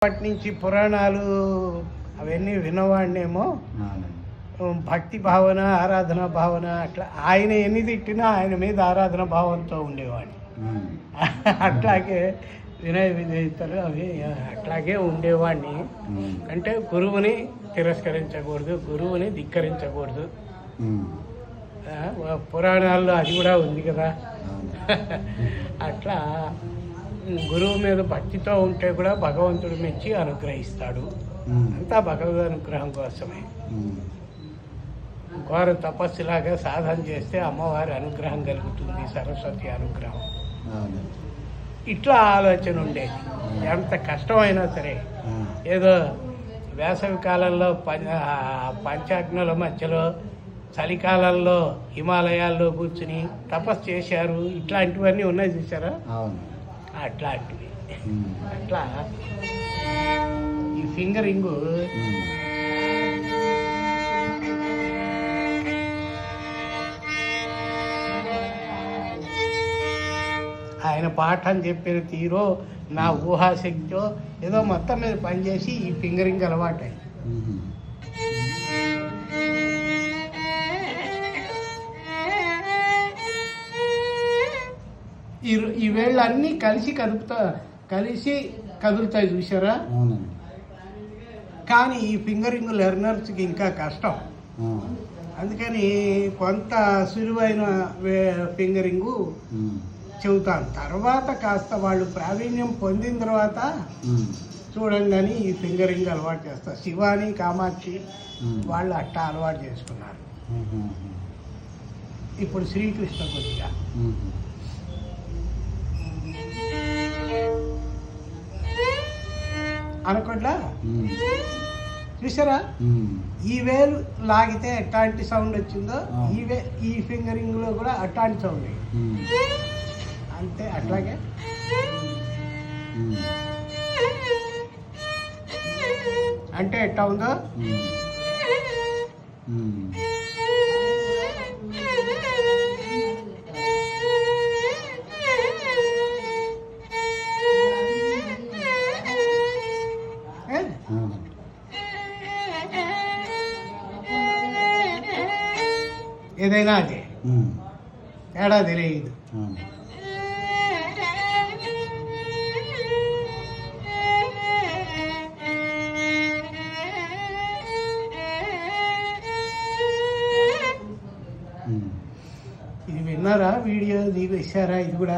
అప్పటి నుంచి పురాణాలు అవన్నీ విన్నవాడినేమో భక్తి భావన ఆరాధన భావన అట్లా ఆయన ఎన్ని తిట్టినా ఆయన మీద ఆరాధన భావంతో ఉండేవాడిని. అట్లాగే వినయ విధేయతలు అవి అట్లాగే ఉండేవాడిని. అంటే గురువుని తిరస్కరించకూడదు, గురువుని ధిక్కరించకూడదు. పురాణాల్లో అది కూడా ఉంది కదా. అట్లా గురువు మీద భక్తితో ఉంటే కూడా భగవంతుడు మెచ్చి అనుగ్రహిస్తాడు. అంతా భగవద్ అనుగ్రహం కోసమే. ఘోర తపస్సులాగా సాధన చేస్తే అమ్మవారి అనుగ్రహం కలుగుతుంది, సరస్వతి అనుగ్రహం. ఇట్లా ఆలోచన ఉండేది. ఎంత కష్టమైనా సరే, ఏదో వేసవి కాలంలో పంచాగ్నుల మధ్యలో, చలికాలంలో హిమాలయాల్లో కూర్చుని తపస్సు చేశారు. ఇట్లాంటివన్నీ ఉన్నాయి చూసారా, అట్లాంటివి. అట్లా ఈ ఫింగరింగు ఆయన పాఠం చెప్పిన తీరో నా ఊహాశక్తితో ఏదో మొత్తం మీద పనిచేసి ఈ ఫింగరింగ్ అలవాటు. ఈ వేళ్ళు అన్నీ కలిసి కదులుతాయి చూసారా. కానీ ఈ ఫింగరింగ్ లెర్నర్స్కి ఇంకా కష్టం. అందుకని కొంత సులువైన ఫింగరింగు చెబుతాను. తర్వాత కాస్త వాళ్ళు ప్రావీణ్యం పొందిన తర్వాత చూడండి ఈ ఫింగరింగ్ అలవాటు చేస్తారు. శివాని, కామాక్షి వాళ్ళు అట్టా అలవాటు చేసుకున్నారు. ఇప్పుడు శ్రీకృష్ణ కొద్దిగా అనుకోట్లా చూసారా. ఈ వేలు లాగితే ఎట్లాంటి సౌండ్ వచ్చిందో ఈ ఫింగరింగ్ లో కూడా అట్లాంటి సౌండ్. అంతే. అట్లాగే అంటే ఎట్లా ఉందో ఏదైనా అదే తేడా తెలియదు. ఇది విన్నారా, వీడియో దిగేసారా ఇది కూడా?